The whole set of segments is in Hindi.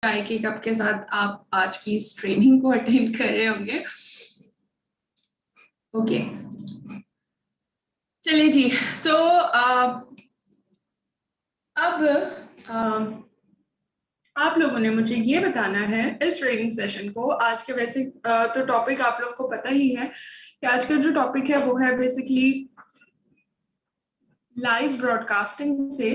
चाय के कप के साथ आप आज की इस ट्रेनिंग को अटेंड कर रहे होंगे। ओके, चलिए जी। तो अब आप लोगों ने मुझे ये बताना है इस ट्रेनिंग सेशन को आज के, वैसे तो टॉपिक आप लोगों को पता ही है कि आज का जो टॉपिक है वो है बेसिकली लाइव ब्रॉडकास्टिंग से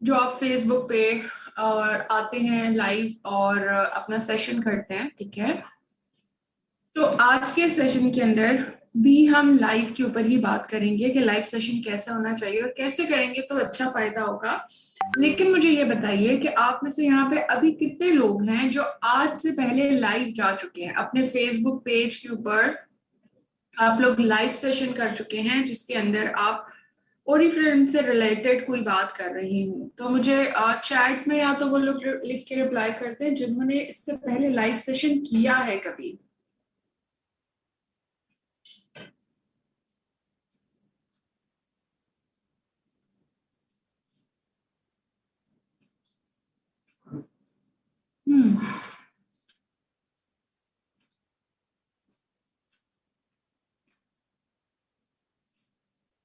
जो आप फेसबुक पे और आते हैं लाइव और अपना सेशन करते हैं, ठीक है। तो आज के सेशन के अंदर भी हम लाइव के ऊपर ही बात करेंगे कि लाइव सेशन कैसे होना चाहिए और कैसे करेंगे तो अच्छा फायदा होगा। लेकिन मुझे ये बताइए कि आप में से यहाँ पे अभी कितने लोग हैं जो आज से पहले लाइव जा चुके हैं अपने फेसबुक पेज के ऊपर। आप लोग लाइव सेशन कर चुके हैं जिसके अंदर आप ओरिफ्लेम से रिलेटेड कोई बात कर रही हूँ। तो मुझे चैट में या तो वो लोग लिख के रिप्लाई करते हैं जिन्होंने इससे पहले लाइव सेशन किया है कभी।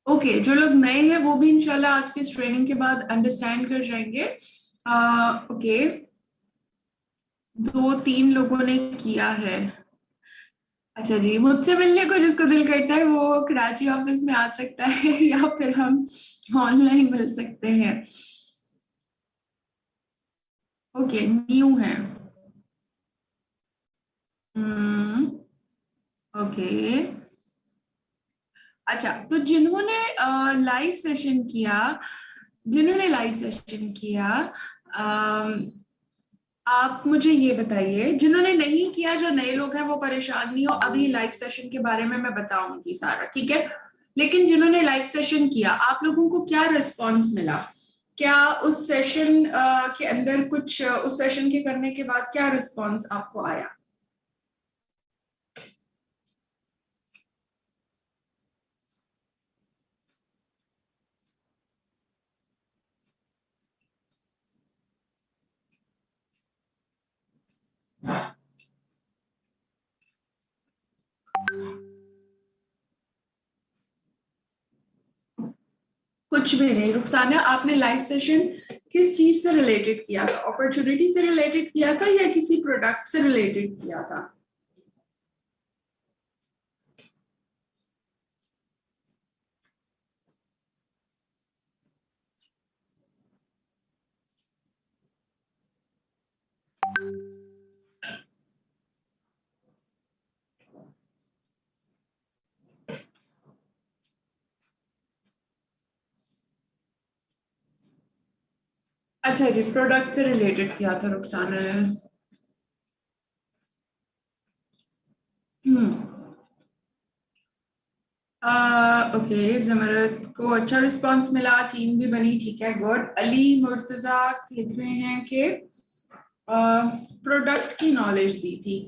ओके, जो लोग नए हैं वो भी इंशाल्लाह आज की इस ट्रेनिंग के बाद अंडरस्टैंड कर जाएंगे। ओके, 2-3 लोगों ने किया है। अच्छा जी, मुझसे मिलने को जिसको दिल करता है वो कराची ऑफिस में आ सकता है या फिर हम ऑनलाइन मिल सकते हैं। ओके, न्यू है। ओके, अच्छा, तो जिन्होंने लाइव सेशन किया, आप मुझे ये बताइए, जिन्होंने नहीं किया, जो नए लोग हैं वो परेशान नहीं हो, अभी लाइव सेशन के बारे में मैं बताऊंगी सारा, ठीक है। लेकिन जिन्होंने लाइव सेशन किया, आप लोगों को क्या रिस्पॉन्स मिला? क्या उस सेशन के अंदर कुछ उस सेशन के करने के बाद क्या रिस्पॉन्स आपको आया? कुछ भी नहीं रुखसाना, आपने लाइव सेशन किस चीज से रिलेटेड किया था? अपॉर्चुनिटी से रिलेटेड किया था या किसी प्रोडक्ट से रिलेटेड किया था? अच्छा जी, प्रोडक्ट से रिलेटेड किया था रुखसाना ने। ओके, जमरत को अच्छा रिस्पांस मिला, टीम भी बनी, ठीक है, गुड। अली मुर्तजा लिख रहे हैं कि प्रोडक्ट की नॉलेज दी थी।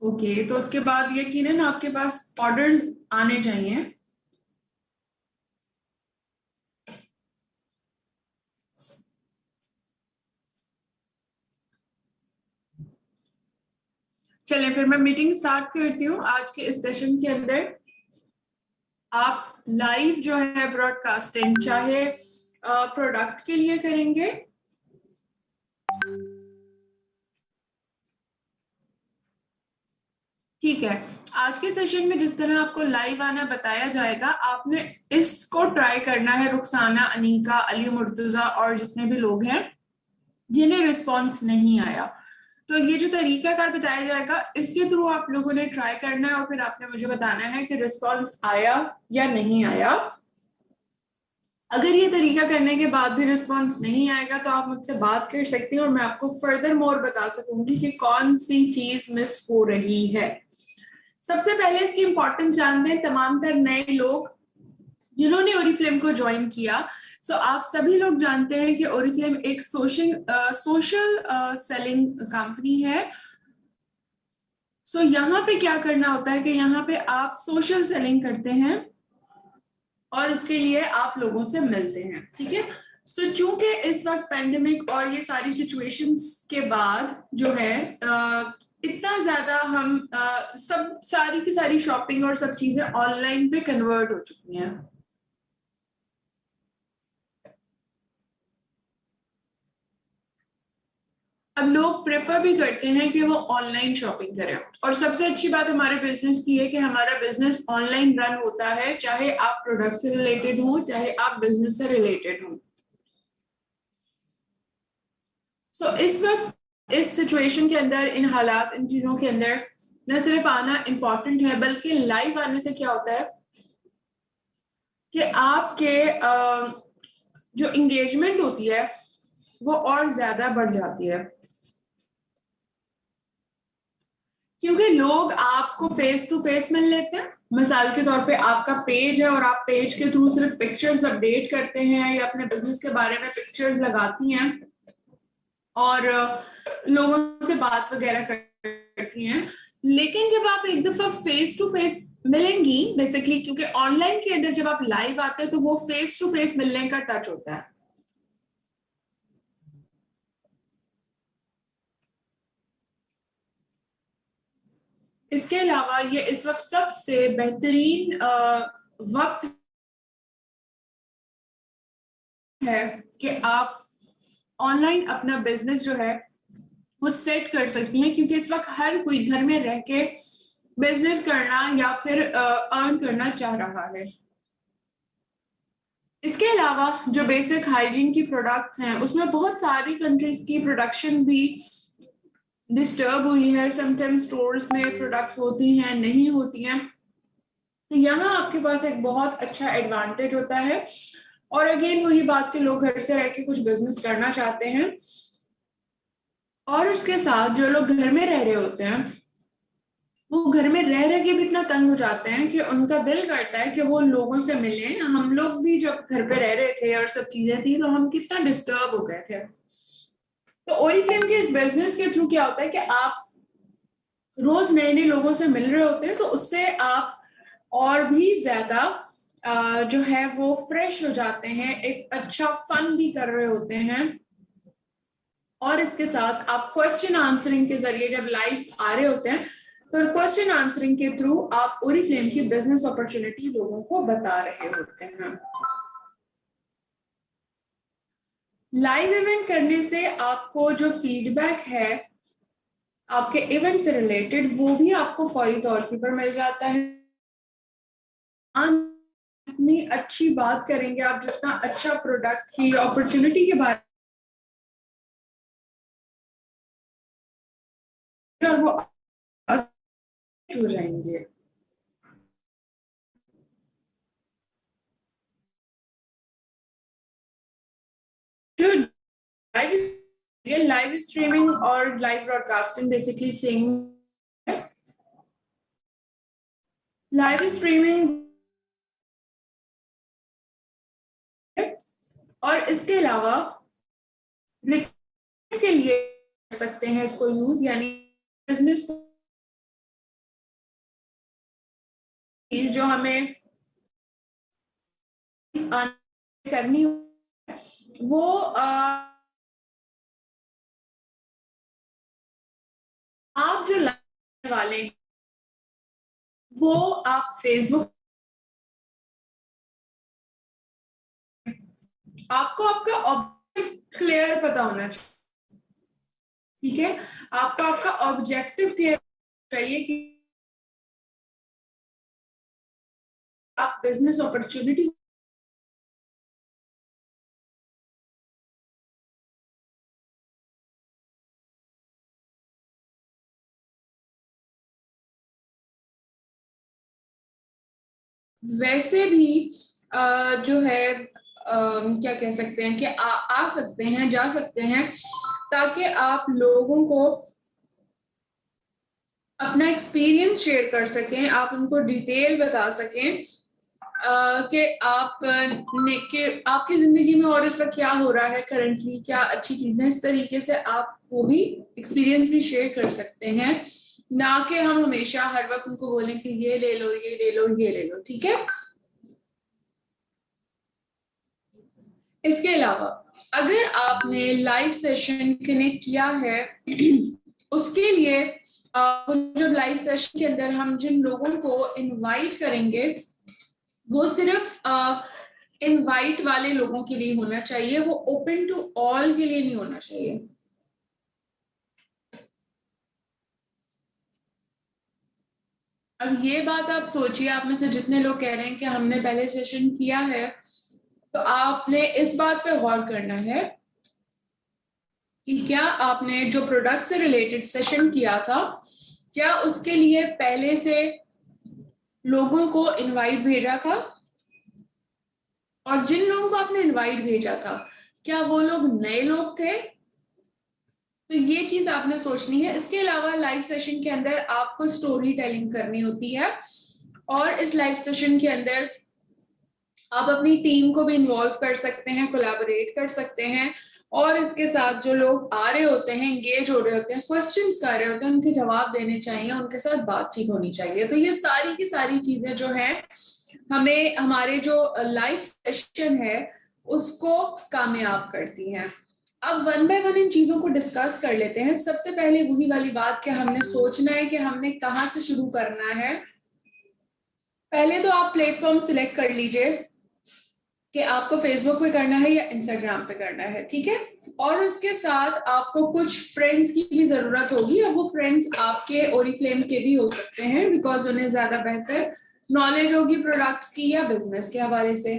ओके, तो उसके बाद यकीनन आपके पास ऑर्डर्स आने चाहिए। चलें फिर मैं मीटिंग स्टार्ट करती हूँ। आज के इस सेशन के अंदर आप लाइव जो है ब्रॉडकास्टिंग चाहे प्रोडक्ट के लिए करेंगे, ठीक है। आज के सेशन में जिस तरह आपको लाइव आना बताया जाएगा, आपने इसको ट्राई करना है। रुखसाना, अनीका, अली मुर्तजा और जितने भी लोग हैं जिन्हें रिस्पॉन्स नहीं आया, तो ये जो तरीकाकार बताया जाएगा इसके थ्रू आप लोगों ने ट्राई करना है और फिर आपने मुझे बताना है कि रिस्पॉन्स आया या नहीं आया। अगर ये तरीका करने के बाद भी रिस्पॉन्स नहीं आएगा तो आप मुझसे बात कर सकती हैं और मैं आपको फर्दर मोर बता सकूंगी कि कौन सी चीज मिस हो रही है। सबसे पहले इसकी इंपॉर्टेंस जानते हैं तमाम तर नए लोग जिन्होंने ओरिफ्लेम को ज्वाइन किया। सो आप सभी लोग जानते हैं कि ओरिफ्लेम एक सोशल सेलिंग कंपनी है। सो यहाँ पे क्या करना होता है कि यहाँ पे आप सोशल सेलिंग करते हैं और उसके लिए आप लोगों से मिलते हैं, ठीक है। चूंकि इस वक्त पेंडेमिक और ये सारी सिचुएशंस के बाद जो है इतना ज्यादा हम सब सारी की सारी शॉपिंग और सब चीजें ऑनलाइन पे कन्वर्ट हो चुकी हैं। अब लोग प्रेफर भी करते हैं कि वो ऑनलाइन शॉपिंग करें, और सबसे अच्छी बात हमारे बिजनेस की है कि हमारा बिजनेस ऑनलाइन रन होता है, चाहे आप प्रोडक्ट से रिलेटेड हो चाहे आप बिजनेस से रिलेटेड हो। इस वक्त इस सिचुएशन के अंदर, इन हालात, इन चीजों के अंदर न सिर्फ आना इम्पोर्टेंट है, बल्कि लाइव आने से क्या होता है कि आपके जो इंगेजमेंट होती है वो और ज्यादा बढ़ जाती है, क्योंकि लोग आपको फेस टू फेस मिल लेते हैं। मिसाल के तौर पे आपका पेज है और आप पेज के थ्रू सिर्फ पिक्चर्स अपडेट करते हैं या अपने बिजनेस के बारे में पिक्चर्स लगाती हैं और लोगों से बात वगैरह करती हैं। लेकिन जब आप एक दफा फेस टू फेस मिलेंगी, बेसिकली क्योंकि ऑनलाइन के अंदर जब आप लाइव आते हैं तो वो फेस टू फेस मिलने का टच होता है। इसके अलावा ये इस वक्त सबसे बेहतरीन वक्त है कि आप ऑनलाइन अपना बिजनेस जो है वो सेट कर सकती हैं, क्योंकि इस वक्त हर कोई घर में रह के बिजनेस करना या फिर अर्न करना चाह रहा है। इसके अलावा जो बेसिक हाइजीन की प्रोडक्ट्स हैं उसमें बहुत सारी कंट्रीज की प्रोडक्शन भी डिस्टर्ब हुई है। समटाइम स्टोर्स में प्रोडक्ट होती हैं, नहीं होती हैं, तो यहाँ आपके पास एक बहुत अच्छा एडवांटेज होता है। और अगेन वही बात कि लोग घर से रह के कुछ बिजनेस करना चाहते हैं, और उसके साथ जो लोग घर में रह रहे होते हैं वो घर में रह रह के भी इतना तंग हो जाते हैं कि उनका दिल करता है कि वो लोगों से मिलें। हम लोग भी जब घर पे रह रहे थे और सब चीजें थी तो हम कितना डिस्टर्ब हो गए थे। तो ओरिफ्लेम के इस बिजनेस के थ्रू क्या होता है कि आप रोज नए नए लोगों से मिल रहे होते हैं, तो उससे आप और भी ज्यादा जो है वो फ्रेश हो जाते हैं, एक अच्छा फन भी कर रहे होते हैं। और इसके साथ आप क्वेश्चन आंसरिंग के जरिए जब लाइव आ रहे होते हैं तो क्वेश्चन आंसरिंग के थ्रू आप ओरिफ्लेम की बिजनेस अपॉर्चुनिटी लोगों को बता रहे होते हैं। लाइव इवेंट करने से आपको जो फीडबैक है आपके इवेंट से रिलेटेड वो भी आपको फौरी तौर पर मिल जाता है। जितनी अच्छी बात करेंगे आप, जितना अच्छा प्रोडक्ट की अपॉर्चुनिटी के बारे में, और वो हो जाएंगे। जो लाइव स्ट्रीमिंग और live broadcasting basically same. Live streaming और इसके अलावा के लिए कर सकते हैं इसको यूज, यानी बिजनेस जो हमें करनी वो आप जो लाने वाले हैं वो आप फेसबुक, आपको आपका ऑब्जेक्टिव क्लियर पता होना चाहिए। ठीक है, आपको आपका ऑब्जेक्टिव क्लियर चाहिए कि आप बिजनेस अपॉर्चुनिटी वैसे भी जो है क्या कह सकते हैं कि आ सकते हैं, जा सकते हैं, ताकि आप लोगों को अपना एक्सपीरियंस शेयर कर सकें, आप उनको डिटेल बता सकें कि आप ने कि आपकी जिंदगी में और इस वक्त क्या हो रहा है, करंटली क्या अच्छी चीजें, इस तरीके से आप वो भी एक्सपीरियंस भी शेयर कर सकते हैं, ना कि हम हमेशा हर वक्त उनको बोलें कि ये ले लो, ये ले लो, ये ले लो। ठीक है, इसके अलावा अगर आपने लाइव सेशन कनेक्ट किया है उसके लिए जब लाइव सेशन के अंदर हम जिन लोगों को इनवाइट करेंगे वो सिर्फ इनवाइट वाले लोगों के लिए होना चाहिए, वो ओपन टू ऑल के लिए नहीं होना चाहिए। अब ये बात आप सोचिए, आप में से जितने लोग कह रहे हैं कि हमने पहले सेशन किया है, तो आपने इस बात पे गौर करना है कि क्या आपने जो प्रोडक्ट से रिलेटेड सेशन किया था, क्या उसके लिए पहले से लोगों को इनवाइट भेजा था, और जिन लोगों को आपने इनवाइट भेजा था क्या वो लोग नए लोग थे। तो ये चीज आपने सोचनी है। इसके अलावा लाइव सेशन के अंदर आपको स्टोरी टेलिंग करनी होती है, और इस लाइव सेशन के अंदर आप अपनी टीम को भी इन्वॉल्व कर सकते हैं, कोलैबोरेट कर सकते हैं, और इसके साथ जो लोग आ रहे होते हैं, एंगेज हो रहे होते हैं, क्वेश्चंस कर रहे होते हैं, उनके जवाब देने चाहिए, उनके साथ बातचीत होनी चाहिए। तो ये सारी की सारी चीजें जो है हमें हमारे जो लाइव सेशन है उसको कामयाब करती हैं। अब वन बाय वन इन चीजों को डिस्कस कर लेते हैं। सबसे पहले वही वाली बात कि हमने सोचना है कि हमने कहाँ से शुरू करना है। पहले तो आप प्लेटफॉर्म सिलेक्ट कर लीजिए कि आपको फेसबुक पे करना है या इंस्टाग्राम पे करना है, ठीक है। और उसके साथ आपको कुछ फ्रेंड्स की भी जरूरत होगी, और वो फ्रेंड्स आपके ओरिफ्लेम के भी हो सकते हैं, बिकॉज उन्हें ज्यादा बेहतर नॉलेज होगी प्रोडक्ट्स की या बिजनेस के हवाले से।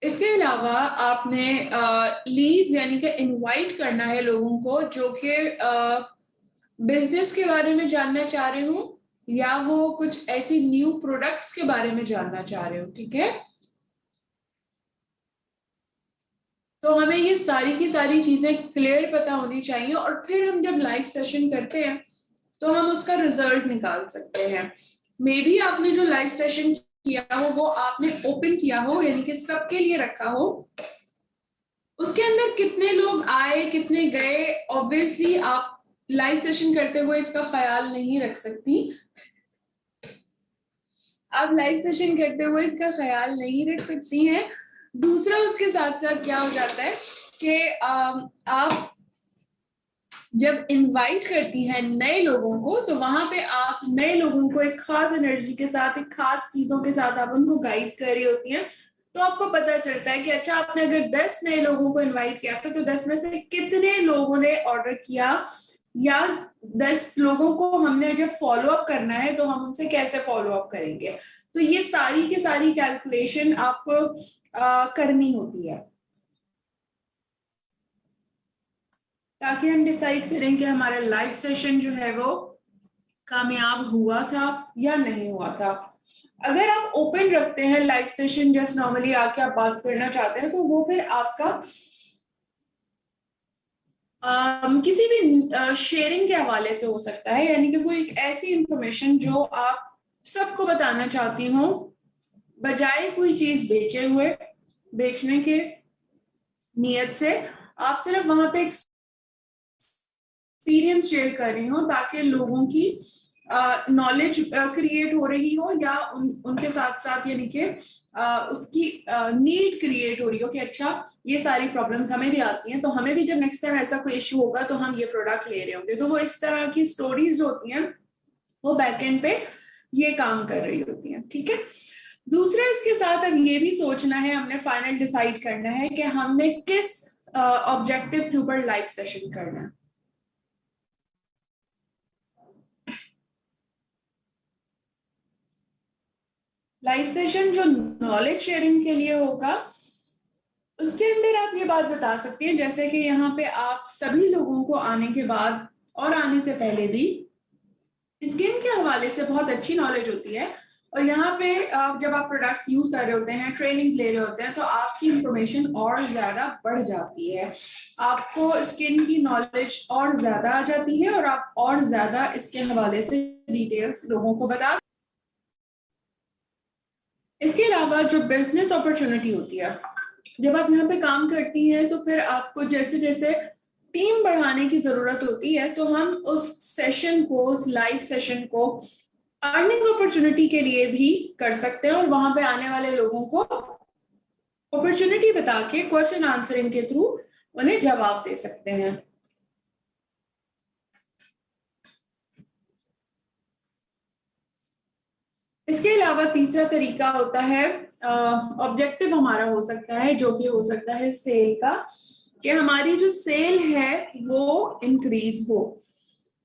इसके अलावा आपने लीड्स यानी कि इनवाइट करना है लोगों को जो कि बिजनेस के बारे में जानना चाह रहे हो, या वो कुछ ऐसी न्यू प्रोडक्ट्स के बारे में जानना चाह रहे हो, ठीक है। तो हमें ये सारी की सारी चीजें क्लियर पता होनी चाहिए, और फिर हम जब लाइव सेशन करते हैं तो हम उसका रिजल्ट निकाल सकते हैं। मे बी आपने जो लाइव सेशन किया हो वो आपने ओपन किया हो, यानी कि सबके लिए रखा हो, उसके अंदर कितने लोग आए कितने गए, ऑब्वियसली आप लाइव सेशन करते हुए इसका ख्याल नहीं रख सकती। आप लाइव सेशन करते हुए इसका ख्याल नहीं रख सकती हैं। दूसरा उसके साथ साथ क्या हो जाता है कि आप जब इनवाइट करती हैं नए लोगों को, तो वहां पे आप नए लोगों को एक खास एनर्जी के साथ, एक खास चीजों के साथ आप उनको गाइड कर रही होती हैं। तो आपको पता चलता है कि अच्छा, आपने अगर 10 नए लोगों को इनवाइट किया था तो 10 में से कितने लोगों ने ऑर्डर किया, या 10 लोगों को हमने जब फॉलो अप करना है तो हम उनसे कैसे फॉलो अप करेंगे। तो ये सारी की सारी कैलकुलेशन आपको करनी होती है, ताकि हम डिसाइड करें कि हमारा लाइव सेशन जो है वो कामयाब हुआ था या नहीं हुआ था। अगर आप ओपन रखते हैं लाइव सेशन, जस्ट नॉर्मली आके आप बात करना चाहते हैं, तो वो फिर आपका किसी भी शेयरिंग के हवाले से हो सकता है, यानी कि कोई एक ऐसी इंफॉर्मेशन जो आप सबको बताना चाहती हो, बजाय कोई चीज बेचे हुए, बेचने के नियत से आप सिर्फ वहां पे एक्सपीरियंस शेयर कर रही हो, ताकि लोगों की नॉलेज क्रिएट हो रही हो, या उनके साथ साथ यानी कि उसकी नीड क्रिएट हो रही हो कि अच्छा, ये सारी प्रॉब्लम्स हमें भी आती हैं, तो हमें भी जब नेक्स्ट टाइम ऐसा कोई इश्यू होगा तो हम ये प्रोडक्ट ले रहे होंगे। तो वो इस तरह की स्टोरीज जो होती हैं वो बैकएंड पे ये काम कर रही होती हैं, ठीक है। दूसरा, इसके साथ अब ये भी सोचना है, हमने फाइनल डिसाइड करना है कि हमने किस ऑब्जेक्टिव के ऊपर लाइव सेशन करना है। लाइव सेशन जो नॉलेज शेयरिंग के लिए होगा, उसके अंदर आप ये बात बता सकते हैं, जैसे कि यहाँ पे आप सभी लोगों को आने के बाद और आने से पहले भी इस गेम के हवाले से बहुत अच्छी नॉलेज होती है, और यहाँ पे जब आप प्रोडक्ट्स यूज कर रहे होते हैं, ट्रेनिंग्स ले रहे होते हैं, तो आपकी इंफॉर्मेशन और ज्यादा बढ़ जाती है, आपको स्किन की नॉलेज और ज्यादा आ जाती है, और आप और ज्यादा इसके हवाले से डिटेल्स लोगों को बता। इसके अलावा जो बिजनेस अपॉर्चुनिटी होती है, जब आप यहाँ पे काम करती हैं तो फिर आपको जैसे जैसे टीम बढ़ाने की जरूरत होती है, तो हम उस सेशन को, उस लाइव सेशन को अर्निंग अपॉर्चुनिटी के लिए भी कर सकते हैं और वहां पे आने वाले लोगों को अपॉर्चुनिटी बता के क्वेश्चन आंसरिंग के थ्रू उन्हें जवाब दे सकते हैं। इसके अलावा तीसरा तरीका होता है, ऑब्जेक्टिव हमारा हो सकता है, जो भी हो सकता है सेल का, कि हमारी जो सेल है वो इंक्रीज हो।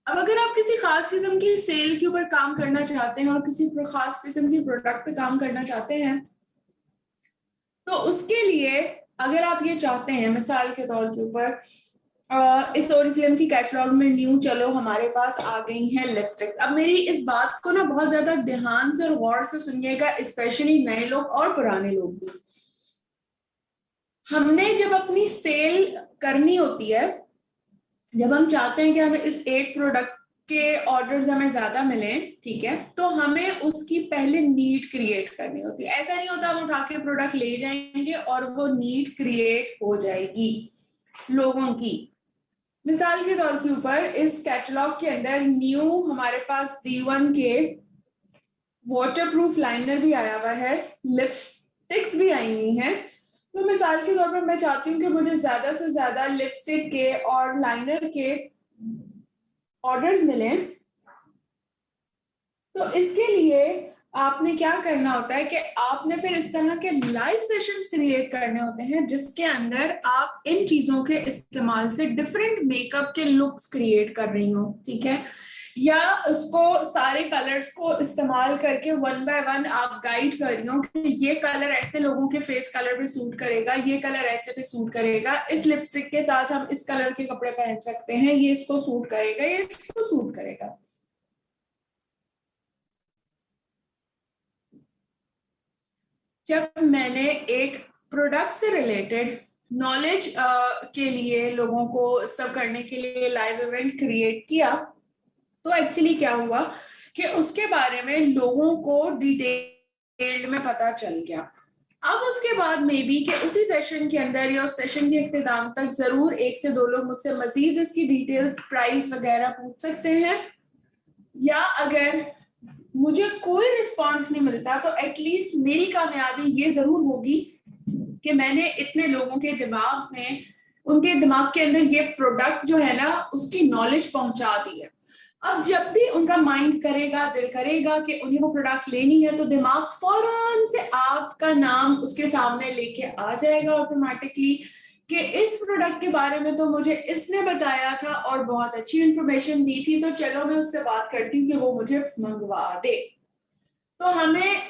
अब अगर आप किसी खास किस्म की सेल के ऊपर काम करना चाहते हैं और किसी खास किस्म की प्रोडक्ट पे काम करना चाहते हैं, तो उसके लिए अगर आप ये चाहते हैं, मिसाल के तौर के ऊपर इस ओरिफ्लेम की कैटलॉग में न्यू चलो हमारे पास आ गई हैं लिपस्टिक। अब मेरी इस बात को ना बहुत ज्यादा ध्यान से और गौर से सुनिएगा, स्पेशली नए लोग और पुराने लोग भी। हमने जब अपनी सेल करनी होती है, जब हम चाहते हैं कि हमें इस एक प्रोडक्ट के ऑर्डर्स हमें ज्यादा मिले, ठीक है, तो हमें उसकी पहले नीड क्रिएट करनी होती है। ऐसा नहीं होता हम उठा के प्रोडक्ट ले जाएंगे और वो नीड क्रिएट हो जाएगी लोगों की। मिसाल के तौर के ऊपर इस कैटलॉग के अंदर न्यू हमारे पास D1 के वाटरप्रूफ लाइनर भी आया हुआ है, लिपस्टिक्स भी आई हुई हैं। तो मिसाल के तौर पर मैं चाहती हूँ कि मुझे ज्यादा से ज्यादा लिपस्टिक के और लाइनर के ऑर्डर्स मिले, तो इसके लिए आपने क्या करना होता है कि आपने फिर इस तरह के लाइव सेशंस क्रिएट करने होते हैं जिसके अंदर आप इन चीजों के इस्तेमाल से डिफरेंट मेकअप के लुक्स क्रिएट कर रही हो, ठीक है, या उसको सारे कलर्स को इस्तेमाल करके वन बाय वन आप गाइड कर रही हो कि ये कलर ऐसे लोगों के फेस कलर पे सूट करेगा, ये कलर ऐसे पे सूट करेगा, इस लिपस्टिक के साथ हम इस कलर के कपड़े पहन सकते हैं, ये इसको सूट करेगा, ये इसको सूट करेगा। जब मैंने एक प्रोडक्ट से रिलेटेड नॉलेज के लिए लोगों को सब करने के लिए लाइव इवेंट क्रिएट किया, तो एक्चुअली क्या हुआ कि उसके बारे में लोगों को डिटेल्ड में पता चल गया। अब उसके बाद मे बी कि उसी सेशन के अंदर या उस सेशन के इख्तिताम तक जरूर एक से दो लोग मुझसे मजीद इसकी डिटेल्स, प्राइस वगैरह पूछ सकते हैं, या अगर मुझे कोई रिस्पांस नहीं मिलता तो एटलीस्ट मेरी कामयाबी ये जरूर होगी कि मैंने इतने लोगों के दिमाग में, उनके दिमाग के अंदर ये प्रोडक्ट जो है ना उसकी नॉलेज पहुंचा दी है। अब जब भी उनका माइंड करेगा, दिल करेगा कि उन्हें वो प्रोडक्ट लेनी है, तो दिमाग फौरन से आपका नाम उसके सामने लेके आ जाएगा ऑटोमेटिकली कि इस प्रोडक्ट के बारे में तो मुझे इसने बताया था और बहुत अच्छी इंफॉर्मेशन दी थी, तो चलो मैं उससे बात करती हूँ कि वो मुझे मंगवा दे। तो हमें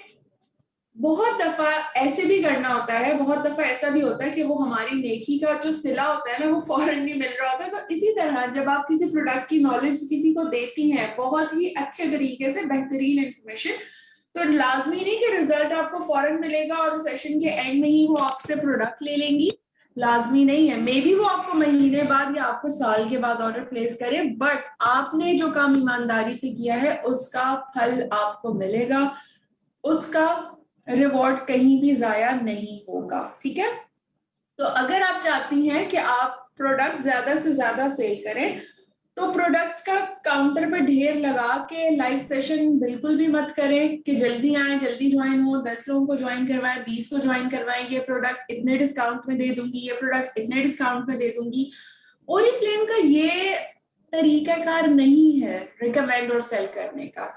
बहुत दफा ऐसे भी करना होता है, बहुत दफा ऐसा भी होता है कि वो हमारी नेकी का जो सिला होता है ना वो फौरन नहीं मिल रहा होता है। तो इसी तरह जब आप किसी प्रोडक्ट की नॉलेज किसी को देती हैं बहुत ही अच्छे तरीके से, बेहतरीन इंफॉर्मेशन, तो लाजमी नहीं कि रिजल्ट आपको फौरन मिलेगा और सेशन के एंड में ही वो आपसे प्रोडक्ट ले लेंगी, लाजमी नहीं है। मे बी वो आपको महीने बाद या आपको साल के बाद ऑर्डर प्लेस करें, बट आपने जो काम ईमानदारी से किया है उसका फल आपको मिलेगा, उसका रिवॉर्ड कहीं भी जाया नहीं होगा, ठीक है। तो अगर आप चाहती हैं कि आप प्रोडक्ट ज्यादा से ज्यादा सेल करें, तो प्रोडक्ट्स का काउंटर पर ढेर लगा के लाइव सेशन बिल्कुल भी मत करें कि जल्दी आए, जल्दी ज्वाइन हो, 10 लोगों को ज्वाइन करवाएं, 20 को ज्वाइन करवाएं, ये प्रोडक्ट इतने डिस्काउंट में दे दूंगी, ये प्रोडक्ट इतने डिस्काउंट में दे दूंगी। ओरिफ्लेम का ये तरीकाकार नहीं है रिकमेंड और सेल करने का,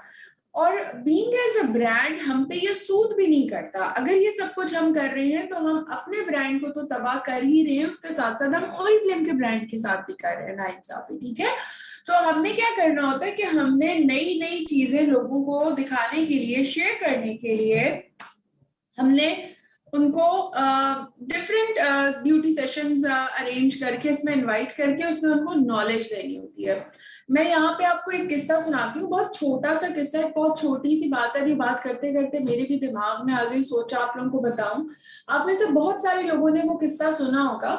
और बीइंग एज अ ब्रांड हम पे ये सूट भी नहीं करता। अगर ये सब कुछ हम कर रहे हैं तो हम अपने ब्रांड को तो तबाह कर ही रहे हैं, उसके साथ साथ हम ओरिफ्लेम के ब्रांड के साथ भी कर रहे हैं नाइंसाफी, ठीक है। तो हमने क्या करना होता है कि हमने नई नई चीजें लोगों को दिखाने के लिए, शेयर करने के लिए, हमने उनको डिफरेंट ब्यूटी सेशंस अरेंज करके इसमें इनवाइट करके उसमें उनको नॉलेज देनी होती है। मैं यहाँ पे आपको एक किस्सा सुनाती हूँ, बहुत छोटा सा किस्सा है, बहुत छोटी सी बात है, अभी बात करते करते मेरे भी दिमाग में आ गई, सोचा आप लोगों को बताऊं। आप में से बहुत सारे लोगों ने वो किस्सा सुना होगा।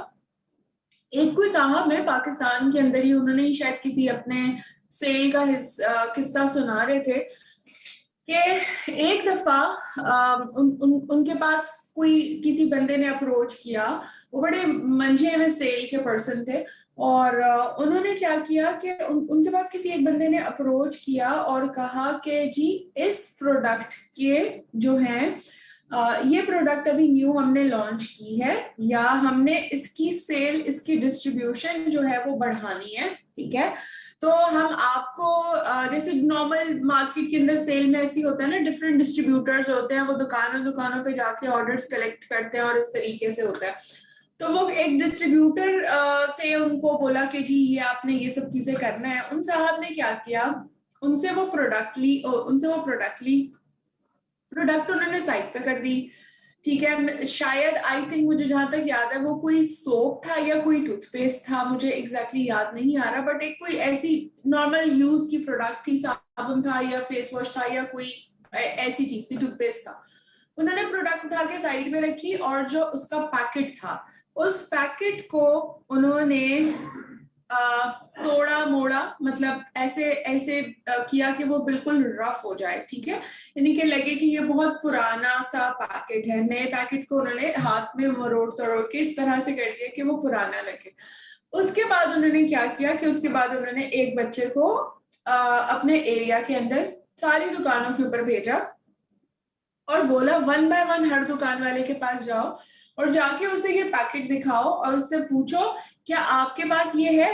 एक कोई साहब है पाकिस्तान के अंदर ही, उन्होंने ही शायद किसी अपने सेल का किस्सा सुना रहे थे कि एक दफा उनके पास कोई किसी बंदे ने अप्रोच किया, वो बड़े मंझे हुए सेल के पर्सन थे, और उन्होंने क्या किया कि उनके पास किसी एक बंदे ने अप्रोच किया और कहा कि जी इस प्रोडक्ट के जो हैं ये प्रोडक्ट अभी न्यू हमने लॉन्च की है, या हमने इसकी सेल, इसकी डिस्ट्रीब्यूशन जो है वो बढ़ानी है, ठीक है। तो हम आपको जैसे नॉर्मल मार्केट के अंदर सेल में ऐसी होता है ना, डिफरेंट डिस्ट्रीब्यूटर्स होते हैं, वो दुकानों दुकानों पे जाके ऑर्डर्स कलेक्ट करते हैं और इस तरीके से होता है। तो वो एक डिस्ट्रीब्यूटर थे, उनको बोला कि जी ये आपने ये सब चीजें करना है। उन साहब ने क्या किया, उनसे वो प्रोडक्ट ली, प्रोडक्ट उन्होंने साइड पे कर दी, ठीक है। शायद आई थिंक, मुझे जहां तक याद है, वो कोई सोप था या कोई टूथपेस्ट था, मुझे एग्जैक्टली याद नहीं आ रहा, बट एक कोई ऐसी नॉर्मल यूज की प्रोडक्ट थी, साबुन था या फेस वॉश था या कोई ऐसी चीज थी, टूथपेस्ट था। उन्होंने प्रोडक्ट उठा के साइड में रखी, और जो उसका पैकेट था, उस पैकेट को उन्होंने तोड़ा मोड़ा, मतलब ऐसे ऐसे किया कि वो बिल्कुल रफ हो जाए, ठीक है। यानी कि लगे कि ये बहुत पुराना सा पैकेट है। नए पैकेट को उन्होंने हाथ में मरोड़ तोड़ के इस तरह से कर दिया कि वो पुराना लगे। उसके बाद उन्होंने क्या किया कि उसके बाद उन्होंने एक बच्चे को अपने एरिया के अंदर सारी दुकानों के ऊपर भेजा और बोला, वन बाय वन हर दुकान वाले के पास जाओ और जाके उसे ये पैकेट दिखाओ और उससे पूछो क्या आपके पास ये है।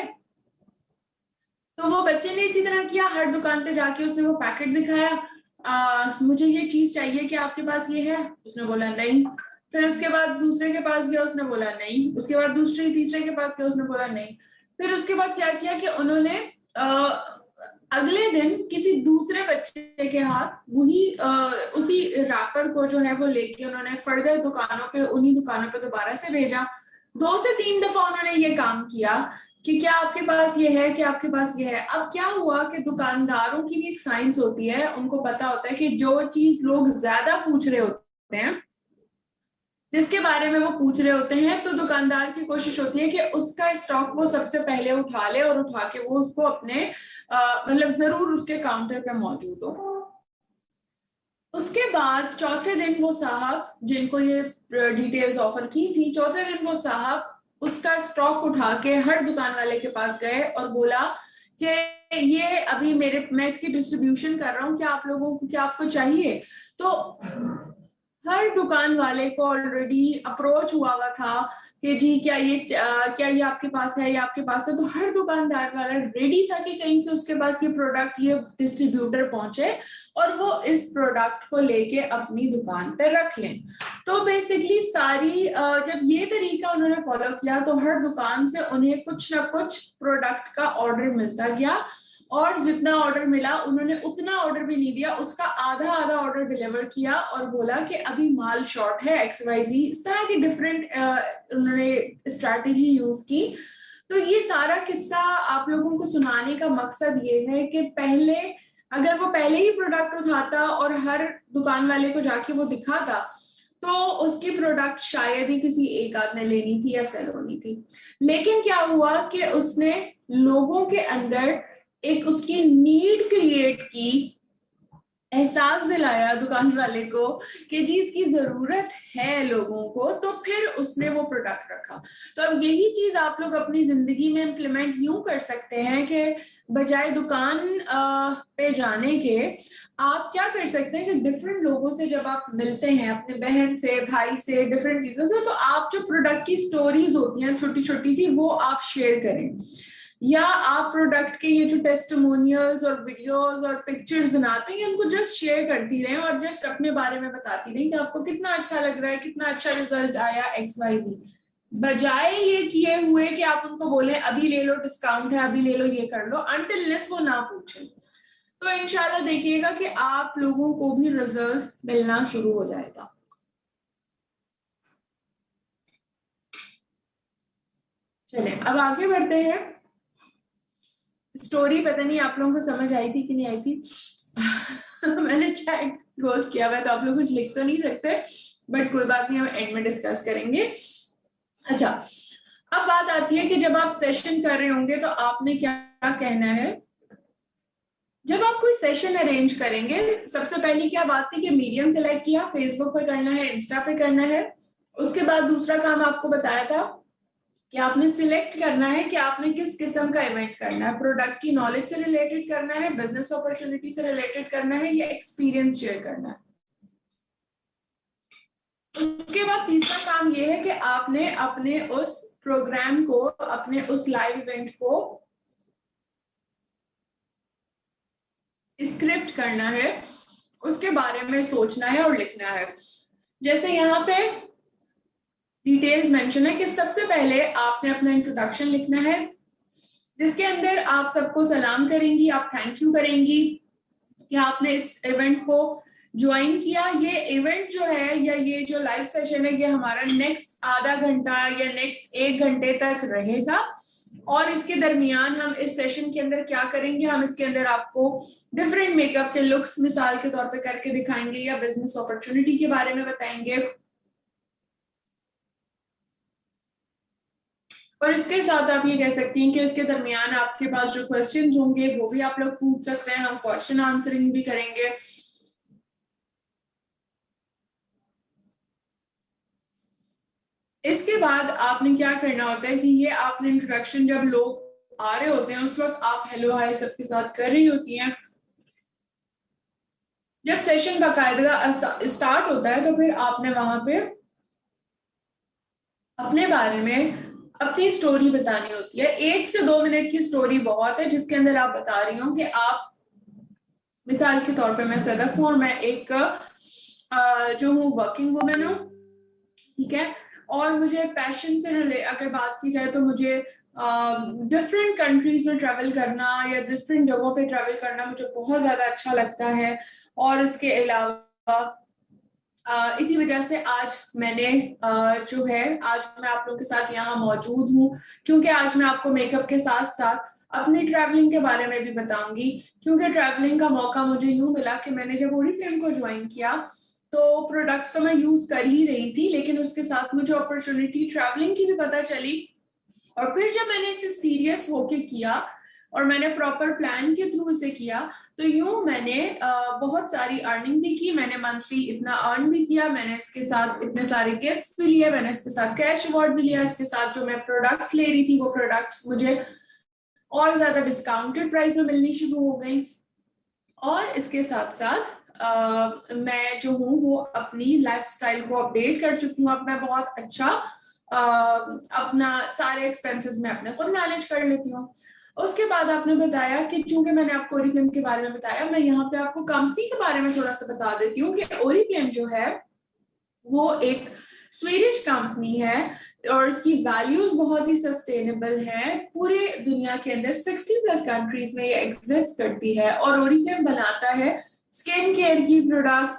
तो वो बच्चे ने इसी तरह किया, हर दुकान पे जाके उसने वो पैकेट दिखाया, मुझे ये चीज चाहिए, कि आपके पास ये है? उसने बोला नहीं। फिर उसके बाद दूसरे के पास गया, उसने बोला नहीं। उसके बाद दूसरे तीसरे के पास गया, उसने बोला नहीं। फिर उसके बाद क्या किया कि उन्होंने अगले दिन किसी दूसरे बच्चे के हाथ वही उसी रैपर को जो है वो लेके उन्होंने फर्दर दुकानों पे, उन्हीं दुकानों पे दोबारा से भेजा। 2 से 3 दफा उन्होंने ये काम किया कि क्या आपके पास ये है, क्या आपके पास ये है। अब क्या हुआ कि दुकानदारों की भी एक साइंस होती है, उनको पता होता है कि जो चीज लोग ज्यादा पूछ रहे होते हैं, जिसके बारे में वो पूछ रहे होते हैं, तो दुकानदार की कोशिश होती है कि उसका स्टॉक वो सबसे पहले उठा ले और उठा के वो उसको अपने मतलब जरूर उसके काउंटर पे मौजूद हो। उसके बाद चौथे दिन वो साहब, जिनको ये डिटेल्स ऑफर की थी, चौथे दिन वो साहब उसका स्टॉक उठा के हर दुकान वाले के पास गए और बोला कि ये अभी मैं इसकी डिस्ट्रीब्यूशन कर रहा हूँ, क्या आप लोगों को, क्या आपको चाहिए? तो हर दुकान वाले को ऑलरेडी अप्रोच हुआ था कि जी क्या ये आपके पास है, या आपके पास है। तो हर दुकानदार वाला रेडी था कि कहीं से उसके पास ये प्रोडक्ट, ये डिस्ट्रीब्यूटर पहुंचे और वो इस प्रोडक्ट को लेके अपनी दुकान पे रख लें। तो बेसिकली सारी जब ये तरीका उन्होंने फॉलो किया, तो हर दुकान से उन्हें कुछ ना कुछ प्रोडक्ट का ऑर्डर मिलता गया, और जितना ऑर्डर मिला उन्होंने उतना ऑर्डर भी नहीं दिया, उसका आधा आधा ऑर्डर डिलीवर किया और बोला कि अभी माल शॉर्ट है, XYZ, इस तरह की डिफरेंट उन्होंने स्ट्रैटेजी यूज की। तो ये सारा किस्सा आप लोगों को सुनाने का मकसद ये है कि पहले, अगर वो पहले ही प्रोडक्ट उठाता और हर दुकान वाले को जाके वो दिखाता, तो उसकी प्रोडक्ट शायद ही किसी एक आदमी ने लेनी थी या सेल होनी थी। लेकिन क्या हुआ कि उसने लोगों के अंदर एक उसकी नीड क्रिएट की, एहसास दिलाया दुकान वाले को कि जी इसकी जरूरत है लोगों को, तो फिर उसने वो प्रोडक्ट रखा। तो अब यही चीज आप लोग अपनी जिंदगी में इम्प्लीमेंट यूं कर सकते हैं कि बजाय दुकान पे जाने के, आप क्या कर सकते हैं कि डिफरेंट लोगों से जब आप मिलते हैं, अपने बहन से, भाई से, डिफरेंट चीजों से, तो आप जो प्रोडक्ट की स्टोरीज होती हैं छोटी छोटी सी, वो आप शेयर करें, या आप प्रोडक्ट के ये जो टेस्टिमोनियल्स और वीडियोस और पिक्चर्स बनाते हैं उनको जस्ट शेयर करती रहें और जस्ट अपने बारे में बताती रहें कि आपको कितना अच्छा लग रहा है, कितना अच्छा रिजल्ट आया, XYZ, बजाय ये किए हुए कि आप उनको बोले अभी ले लो, डिस्काउंट है, अभी ले लो, ये कर लो, अनटिल वो ना पूछे। तो इंशाल्लाह देखिएगा कि आप लोगों को भी रिजल्ट मिलना शुरू हो जाएगा। चले अब आगे बढ़ते हैं। स्टोरी पता नहीं आप लोगों को समझ आई थी कि नहीं आई थी। मैंने चैट क्लोज किया हुआ है तो आप लोग कुछ लिख तो नहीं सकते, बट कोई बात नहीं, हम एंड में डिस्कस करेंगे। अच्छा, अब बात आती है कि जब आप सेशन कर रहे होंगे तो आपने क्या कहना है। जब आप कोई सेशन अरेंज करेंगे, सबसे पहली क्या बात थी कि मीडियम सेलेक्ट किया, फेसबुक पे करना है, इंस्टा पे करना है। उसके बाद दूसरा काम आपको बताया था कि आपने सिलेक्ट करना है कि आपने किस किस्म का इवेंट करना है, प्रोडक्ट की नॉलेज से रिलेटेड करना है, बिजनेस अपॉर्चुनिटी से रिलेटेड करना है, या एक्सपीरियंस शेयर करना है। उसके बाद तीसरा काम ये है कि आपने अपने उस प्रोग्राम को, अपने उस लाइव इवेंट को स्क्रिप्ट करना है, उसके बारे में सोचना है और लिखना है। जैसे यहाँ पे डिटेल्स मेंशन है कि सबसे पहले आपने अपना इंट्रोडक्शन लिखना है, जिसके अंदर आप सबको सलाम करेंगी, आप थैंक यू करेंगी कि आपने इस इवेंट को ज्वाइन किया। ये इवेंट जो है या ये जो लाइव सेशन है, ये हमारा नेक्स्ट आधा घंटा या नेक्स्ट 1 घंटे तक रहेगा। और इसके दरमियान हम इस सेशन के अंदर क्या करेंगे, हम इसके अंदर आपको डिफरेंट मेकअप के लुक्स मिसाल के तौर पे करके दिखाएंगे, या बिजनेस अपॉर्चुनिटी के बारे में बताएंगे। और इसके साथ आप ये कह सकती हैं कि इसके दरमियान आपके पास जो क्वेश्चंस होंगे वो भी आप लोग पूछ सकते हैं, हम क्वेश्चन आंसरिंग भी करेंगे। इसके बाद आपने क्या करना होता है कि ये आपने इंट्रोडक्शन, जब लोग आ रहे होते हैं उस वक्त आप हेलो हाय सबके साथ कर रही होती हैं। जब सेशन बाकायदा स्टार्ट होता है तो फिर आपने वहां पे अपने बारे में अपनी स्टोरी बतानी होती है। 1 से 2 मिनट की स्टोरी बहुत है, जिसके अंदर आप बता रही हो कि आप, मिसाल के तौर पे मैं सदफ हूँ और मैं एक जो हूँ वर्किंग वुमेन हूँ, ठीक है, और मुझे पैशन से अगर बात की जाए तो मुझे डिफरेंट कंट्रीज में ट्रैवल करना या डिफरेंट जगहों पे ट्रैवल करना मुझे बहुत ज्यादा अच्छा लगता है। और इसके अलावा इसी वजह से आज मैंने जो है, आज मैं आप लोगों के साथ यहाँ मौजूद हूँ, क्योंकि आज मैं आपको मेकअप के साथ साथ अपनी ट्रैवलिंग के बारे में भी बताऊंगी। क्योंकि ट्रैवलिंग का मौका मुझे यूं मिला कि मैंने जब ओरिफ्लेम को ज्वाइन किया तो प्रोडक्ट्स तो मैं यूज कर ही रही थी, लेकिन उसके साथ मुझे अपॉर्चुनिटी ट्रैवलिंग की भी पता चली। और फिर जब मैंने इसे सीरियस होके किया और मैंने प्रॉपर प्लान के थ्रू इसे किया, तो यूं मैंने बहुत सारी अर्निंग भी की, मैंने मंथली इतना अर्न भी किया, मैंने इसके साथ इतने सारे गिफ्ट्स भी लिए, मैंने इसके साथ कैश अवार्ड भी लिया, इसके साथ जो मैं प्रोडक्ट्स ले रही थी वो प्रोडक्ट्स मुझे और ज्यादा डिस्काउंटेड प्राइस में मिलनी शुरू हो गई। और इसके साथ साथ मैं जो हूँ वो अपनी लाइफस्टाइल को अपडेट कर चुकी हूँ। अब मैं बहुत अच्छा अपना सारे एक्सपेंसेस में अपने खुद मैनेज कर लेती हूँ। उसके बाद आपने बताया कि चूंकि मैंने आपको ओरिफ्लेम के बारे में बताया, मैं यहाँ पे आपको कंपनी के बारे में थोड़ा सा बता देती हूँ कि ओरिफ्लेम जो है वो एक स्वीडिश कंपनी है और इसकी वैल्यूज बहुत ही सस्टेनेबल है। पूरे दुनिया के अंदर 60+ कंट्रीज में ये एग्जिस्ट करती है। और ओरिफ्लेम बनाता है स्किन केयर की प्रोडक्ट्स,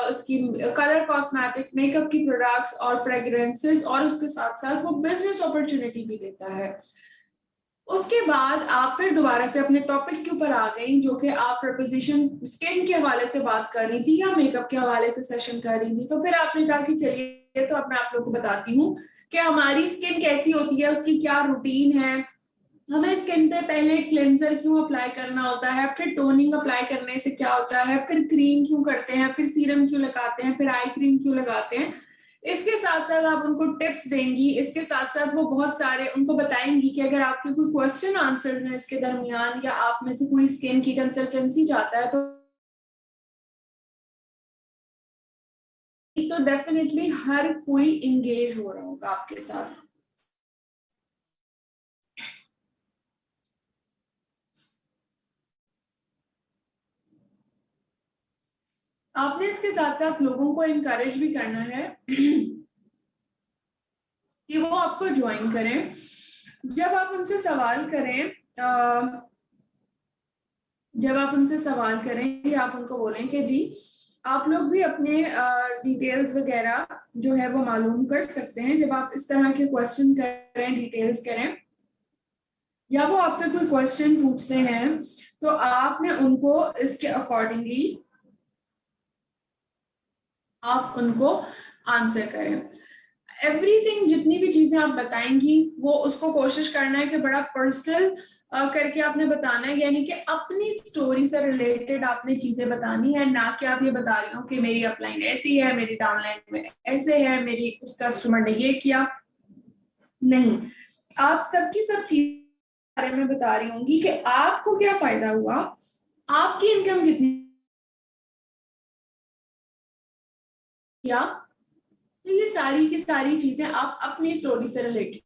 उसकी कलर कॉस्मेटिक मेकअप की प्रोडक्ट्स और फ्रेग्रेंसेस, और उसके साथ साथ वो बिजनेस अपॉर्चुनिटी भी देता है। उसके बाद आप फिर दोबारा से अपने टॉपिक के ऊपर आ गई, जो कि आप प्रपोजिशन स्किन के हवाले से बात कर रही थी या मेकअप के हवाले से सेशन कर रही थी। तो फिर आपने कहा कि चलिए तो अब मैं आप लोगों को बताती हूँ कि हमारी स्किन कैसी होती है, उसकी क्या रूटीन है, हमें स्किन पे पहले क्लेंजर क्यों अप्लाई करना होता है, फिर टोनिंग अप्लाई करने से क्या होता है, फिर क्रीम क्यों करते हैं, फिर सीरम क्यों लगाते हैं, फिर आई क्रीम क्यों लगाते हैं। इसके साथ साथ आप उनको टिप्स देंगी, इसके साथ साथ वो बहुत सारे उनको बताएंगी कि अगर आपके कोई क्वेश्चन आंसर है इसके दरमियान, या आप में से कोई स्किन की कंसल्टेंसी चाहता है तो डेफिनेटली हर कोई इंगेज हो रहा होगा आपके साथ। आपने इसके साथ साथ लोगों को इनकरेज भी करना है कि वो आपको ज्वाइन करें। जब आप उनसे सवाल करें जब आप उनसे सवाल करें या आप उनको बोलें कि जी आप लोग भी अपने डिटेल्स वगैरह जो है वो मालूम कर सकते हैं, जब आप इस तरह के क्वेश्चन करें, डिटेल्स करें, या वो आपसे कोई क्वेश्चन पूछते हैं, तो आपने उनको इसके अकॉर्डिंगली आप उनको आंसर करें। एवरीथिंग, जितनी भी चीजें आप बताएंगी वो उसको कोशिश करना है कि बड़ा पर्सनल करके आपने बताना है, यानी कि अपनी स्टोरी से रिलेटेड आपने चीजें बतानी है, ना कि आप ये बता रही हो कि मेरी अपलाइन ऐसी है, मेरी डाउनलाइन में ऐसे है, मेरी उस कस्टमर ने ये किया। नहीं, आप सबकी सब चीज बारे में बता रही होंगी कि आपको क्या फायदा हुआ, आपकी इनकम कितनी किया। तो ये सारी की सारी चीजें आप अपनी स्टोरी से रिलेटेड।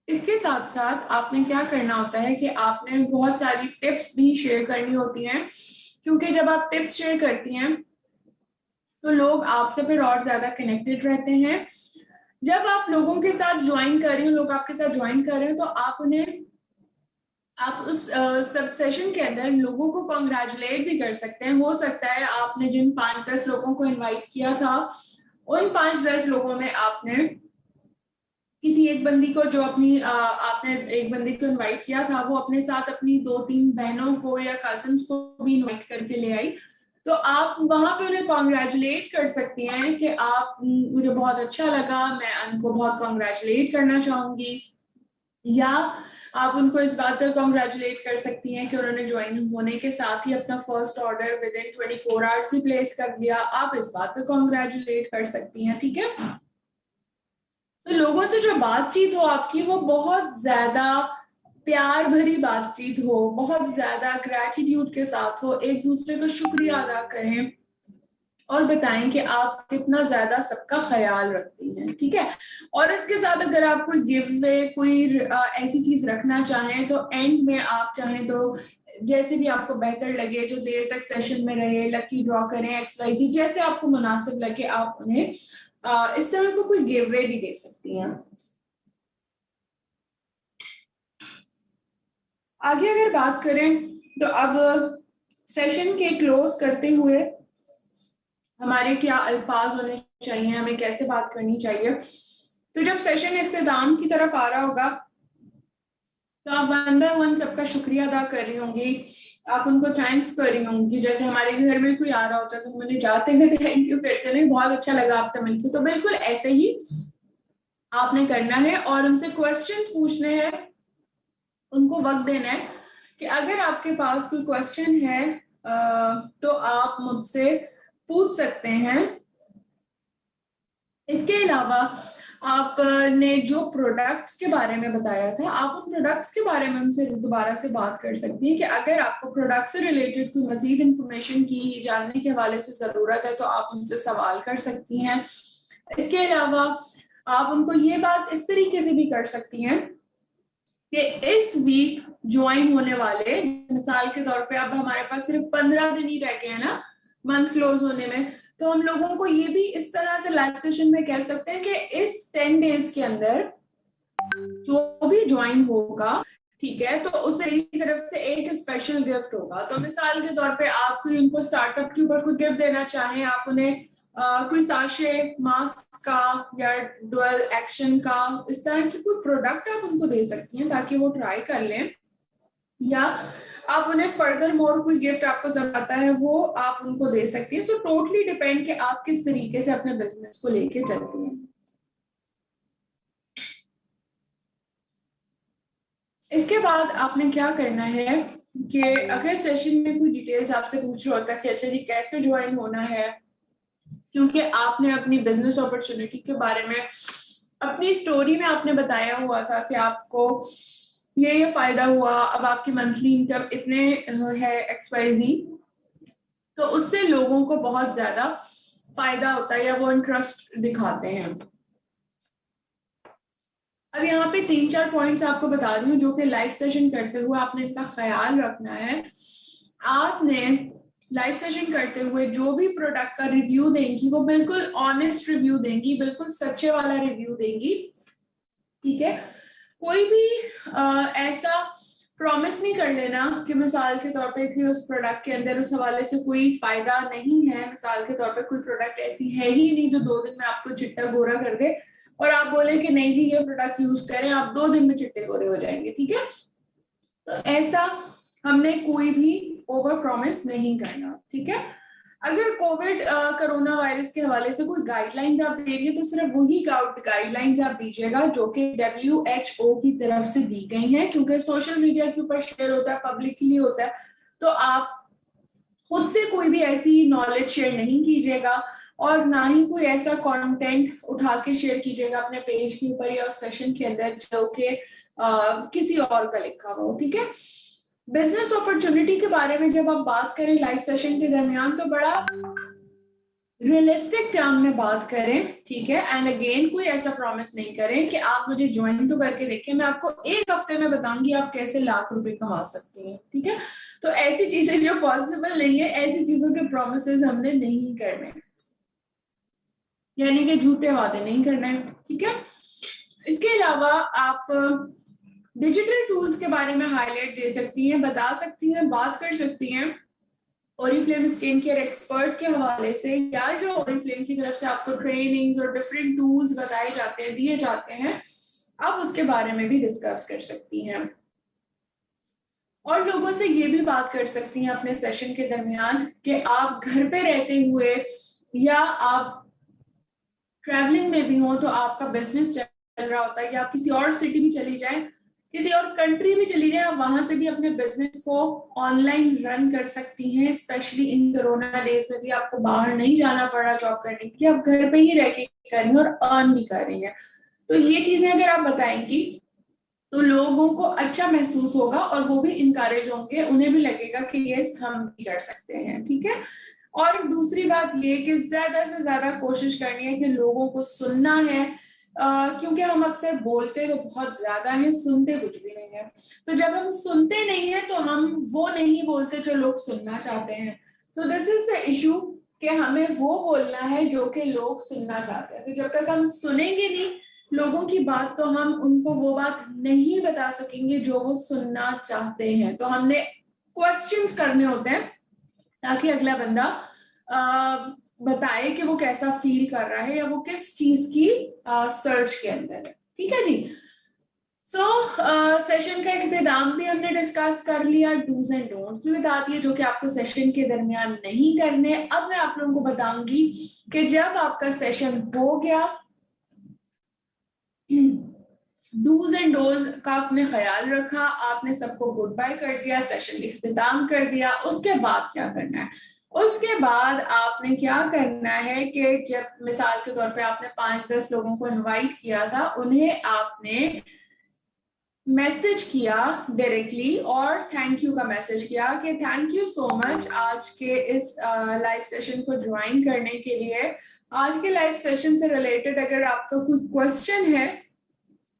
इसके साथ साथ आपने क्या करना होता है कि आपने बहुत सारी टिप्स भी शेयर करनी होती हैं, क्योंकि जब आप टिप्स शेयर करती हैं तो लोग आपसे फिर और ज्यादा कनेक्टेड रहते हैं। जब आप लोगों के साथ ज्वाइन कर रही हो, लोग आपके साथ ज्वाइन कर रहे हो, तो आप उस सब सेशन के अंदर लोगों को कॉन्ग्रेचुलेट भी कर सकते हैं। हो सकता है आपने जिन 5-10 लोगों को इनवाइट किया था, उन 5-10 लोगों में आपने किसी एक बंदी को, जो आपने एक बंदी को इनवाइट किया था, वो अपने साथ अपनी 2-3 बहनों को या कजिन्स को भी इनवाइट करके ले आई। तो आप वहां पे उन्हें कॉन्ग्रेचुलेट कर सकती हैं कि आप, मुझे बहुत अच्छा लगा, मैं उनको बहुत कॉन्ग्रेचुलेट करना चाहूंगी। या आप उनको इस बात पर कॉन्ग्रेचुलेट कर सकती हैं कि उन्होंने ज्वाइन होने के साथ ही अपना first order with in 24 hours he place कर दिया। आप इस बात पे कॉन्ग्रेचुलेट कर सकती हैं, ठीक है। तो लोगों से जो बातचीत हो आपकी, वो बहुत ज्यादा प्यार भरी बातचीत हो, बहुत ज्यादा ग्रेटिट्यूड के साथ हो, एक दूसरे का शुक्रिया अदा करें और बताएं कि आप कितना ज्यादा सबका ख्याल रखती हैं, ठीक है। और इसके साथ अगर आप कोई गिव वे, कोई ऐसी चीज रखना चाहें, तो एंड में आप चाहें तो जैसे भी आपको बेहतर लगे, जो देर तक सेशन में रहे, लकी ड्रॉ करें, XYZ, जैसे आपको मुनासिब लगे, आप उन्हें इस तरह को कोई गिव वे भी दे सकती हैं। आगे अगर बात करें तो अब सेशन के क्लोज करते हुए हमारे क्या अल्फाज होने चाहिए, हमें कैसे बात करनी चाहिए। तो जब सेशन इख्तिताम की तरफ आ रहा होगा, तो आप वन बाय वन सबका शुक्रिया अदा कर रही होंगी, आप उनको थैंक्स कर रही होंगी। जैसे हमारे घर में कोई आ रहा होता है तो मैंने जाते हुए थैंक यू करते नहीं, बहुत अच्छा लगा आपसे मिलकर। तो बिल्कुल ऐसे ही आपने करना है और उनसे क्वेश्चंस पूछने हैं, उनको वक्त देना है कि अगर आपके पास कोई क्वेश्चन है तो आप मुझसे पूछ सकते हैं। इसके अलावा आपने जो प्रोडक्ट्स के बारे में बताया था, आप उन प्रोडक्ट्स के बारे में उनसे दोबारा से बात कर सकती हैं कि अगर आपको प्रोडक्ट से रिलेटेड कोई मजीद इंफॉर्मेशन की जानने के हवाले से जरूरत है तो आप उनसे सवाल कर सकती हैं। इसके अलावा आप उनको ये बात इस तरीके से भी कर सकती हैं कि इस वीक ज्वाइन होने वाले, मिसाल के तौर पे अब हमारे पास सिर्फ 15 दिन ही रह गए हैं ना मंथ क्लोज होने में, तो हम लोगों को ये भी इस तरह से लाइव सेशन में कह सकते हैं कि इस 10 डेज के अंदर जो भी ज्वाइन होगा, ठीक है, तो उसे मेरी तरफ से एक स्पेशल गिफ्ट होगा। तो मिसाल के तौर पे आप कोई उनको स्टार्टअप के ऊपर कोई गिफ्ट देना चाहें, आप उन्हें कोई साशे मास्क का या डुअल एक्शन का, इस तरह की कोई प्रोडक्ट आप उनको दे सकती हैं ताकि वो ट्राई कर लें। या आप उन्हें फर्दर मोर कोई गिफ्ट आपको जरूरत आता है वो आप उनको दे सकती हैं। सो टोटली डिपेंड कि आप किस तरीके से अपने बिजनेस को लेके चलती हैं। इसके बाद आपने क्या करना है कि अगर सेशन में कोई डिटेल्स आपसे पूछ रहा होता है कि अच्छा जी कैसे ज्वाइन होना है, क्योंकि आपने अपनी बिजनेस अपॉर्चुनिटी के बारे में अपनी स्टोरी में आपने बताया हुआ था कि आपको ये फायदा हुआ, अब आपकी मंथली इनकम इतने है XYZ, तो उससे लोगों को बहुत ज्यादा फायदा होता है या वो इंटरेस्ट दिखाते हैं। अब यहाँ पे 3-4 पॉइंट्स आपको बता रही हूँ जो कि लाइव सेशन करते हुए आपने इनका ख्याल रखना है। आपने लाइव सेशन करते हुए जो भी प्रोडक्ट का रिव्यू देंगी वो बिल्कुल ऑनेस्ट रिव्यू देंगी, बिल्कुल सच्चे वाला रिव्यू देंगी, ठीक है। कोई भी ऐसा प्रॉमिस नहीं कर लेना कि मिसाल के तौर पे कि उस प्रोडक्ट के अंदर उस हवाले से कोई फायदा नहीं है। मिसाल के तौर पे कोई प्रोडक्ट ऐसी है ही नहीं जो 2 दिन में आपको चिट्टा गोरा कर दे और आप बोले कि नहीं जी ये प्रोडक्ट यूज करें, आप 2 दिन में चिट्टे गोरे हो जाएंगे, ठीक है। तो ऐसा हमने कोई भी ओवर प्रॉमिस नहीं करना, ठीक है। अगर कोविड कोरोना वायरस के हवाले से कोई गाइडलाइंस आप दे रही है तो सिर्फ वही गाइडलाइंस आप दीजिएगा जो कि WHO की तरफ से दी गई हैं, क्योंकि सोशल मीडिया के ऊपर शेयर होता है, पब्लिकली होता है, तो आप खुद से कोई भी ऐसी नॉलेज शेयर नहीं कीजिएगा और ना ही कोई ऐसा कंटेंट उठा के शेयर कीजिएगा अपने पेज के ऊपर या उस सेशन के अंदर जो कि किसी और का लिखा हुआ हो, ठीक है। बिजनेस अपॉर्चुनिटी के बारे में जब आप बात करें लाइव सेशन के दरमियान तो बड़ा रियलिस्टिक टर्म में बात करें, ठीक है। एंड अगेन कोई ऐसा प्रॉमिस नहीं करें कि आप मुझे ज्वाइन तो करके देखें, मैं आपको एक हफ्ते में बताऊंगी आप कैसे लाख रुपए कमा सकती हैं, ठीक है। तो ऐसी चीजें जो पॉसिबल नहीं है, ऐसी चीजों के प्रोमिस हमने नहीं करने, यानी कि झूठे वादे नहीं करने, ठीक है। इसके अलावा आप डिजिटल टूल्स के बारे में हाईलाइट दे सकती हैं, बता सकती हैं, बात कर सकती हैं ओरिफ्लेम स्किन केयर एक्सपर्ट के हवाले से, या जो ओरिफ्लेम की तरफ से आपको ट्रेनिंग्स और डिफरेंट टूल्स बताए जाते हैं, दिए जाते हैं, आप उसके बारे में भी डिस्कस कर सकती हैं। और लोगों से ये भी बात कर सकती हैं अपने सेशन के दरमियान कि आप घर पे रहते हुए या आप ट्रैवलिंग में भी हो तो आपका बिजनेस चल रहा होता है, या आप किसी और सिटी भी चली जाए, किसी और कंट्री भी चली जाए, आप वहां से भी अपने बिजनेस को ऑनलाइन रन कर सकती हैं। स्पेशली इन कोरोना डेज में भी आपको बाहर नहीं जाना पड़ रहा जॉब करने के लिए, आप घर पे ही रह के कर रही हैं और अर्न भी कर रही हैं। तो ये चीजें अगर आप बताएंगी तो लोगों को अच्छा महसूस होगा और वो भी इनकरेज होंगे, उन्हें भी लगेगा कि ये हम भी कर सकते हैं, ठीक है। और दूसरी बात ये कि ज्यादा से ज्यादा कोशिश करनी है कि लोगों को सुनना है, क्योंकि हम अक्सर बोलते तो बहुत ज्यादा है, सुनते कुछ भी नहीं है। तो जब हम सुनते नहीं है तो हम वो नहीं बोलते जो लोग सुनना चाहते हैं। So this is the issue कि हमें वो बोलना है जो कि लोग सुनना चाहते हैं। तो जब तक हम सुनेंगे नहीं लोगों की बात तो हम उनको वो बात नहीं बता सकेंगे जो वो सुनना चाहते हैं। तो हमने क्वेश्चंस करने होते हैं ताकि अगला बंदा बताए कि वो कैसा फील कर रहा है या वो किस चीज की सर्च के अंदर है, ठीक है जी। सो सेशन का इख्तिताम भी हमने डिस्कस कर लिया, डूज एंड डोंट्स भी बता दिए जो कि आपको सेशन के दरमियान नहीं करने। अब मैं आप लोगों को बताऊंगी कि जब आपका सेशन हो गया, डूज एंड डोज का आपने ख्याल रखा, आपने सबको गुड बाय कर दिया, सेशन इख्तिताम कर दिया, उसके बाद क्या करना है? उसके बाद आपने क्या करना है कि जब मिसाल के तौर पे आपने 5-10 लोगों को इनवाइट किया था, उन्हें आपने मैसेज किया डायरेक्टली और थैंक यू का मैसेज किया कि थैंक यू सो मच आज के इस लाइव सेशन को ज्वाइन करने के लिए। आज के लाइव सेशन से रिलेटेड अगर आपका कोई क्वेश्चन है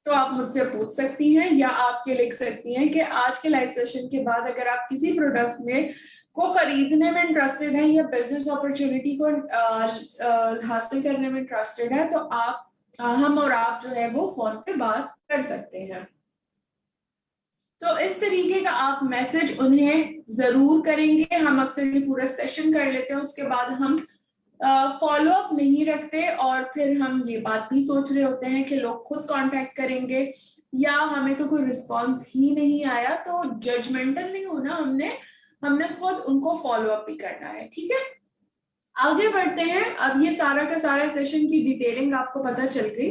तो आप मुझसे पूछ सकती हैं, या आप ये लिख सकती हैं कि आज के लाइव सेशन के बाद अगर आप किसी प्रोडक्ट में को खरीदने में इंटरेस्टेड हैं या बिजनेस अपॉर्चुनिटी को हासिल करने में इंटरेस्टेड है तो आप हम और आप जो है वो फोन पे बात कर सकते हैं। तो इस तरीके का आप मैसेज उन्हें जरूर करेंगे। हम अक्सर ये पूरा सेशन कर लेते हैं, उसके बाद हम फॉलो अप नहीं रखते और फिर हम ये बात भी सोच रहे होते हैं कि लोग खुद कांटेक्ट करेंगे या हमें तो कोई रिस्पांस ही नहीं आया। तो जजमेंटल नहीं होना, हमने खुद उनको फॉलो अप भी करना है, ठीक है। आगे बढ़ते हैं। अब ये सारा का सारा सेशन की डिटेलिंग आपको पता चल गई।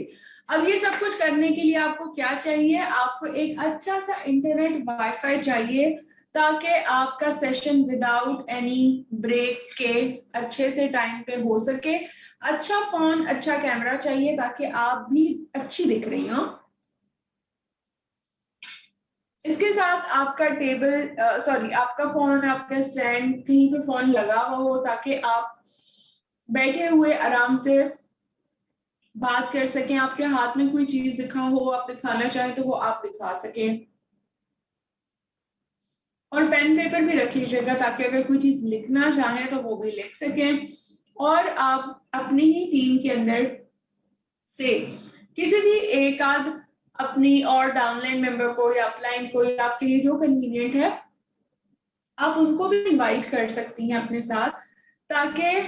अब ये सब कुछ करने के लिए आपको क्या चाहिए? आपको एक अच्छा सा इंटरनेट वाईफाई चाहिए ताकि आपका सेशन विदाउट एनी ब्रेक के अच्छे से टाइम पे हो सके। अच्छा फोन, अच्छा कैमरा चाहिए ताकि आप भी अच्छी दिख रही हो। इसके साथ आपका आपका फोन, आपका स्टैंड कहीं पे फोन लगा हुआ हो ताकि आप बैठे हुए आराम से बात कर सकें। आपके हाथ में कोई चीज दिखा हो, आप दिखाना चाहें तो वो आप दिखा सकें। और पेन पेपर भी रख लीजिएगा ताकि अगर कोई चीज लिखना चाहें तो वो भी लिख सकें। और आप अपनी ही टीम के अंदर से किसी भी एक आध अपनी और डाउनलाइन मेंबर को या अपलाइन को या आपके लिए जो कन्वीनियंट है आप उनको भी इनवाइट कर सकती हैं अपने साथ, ताकि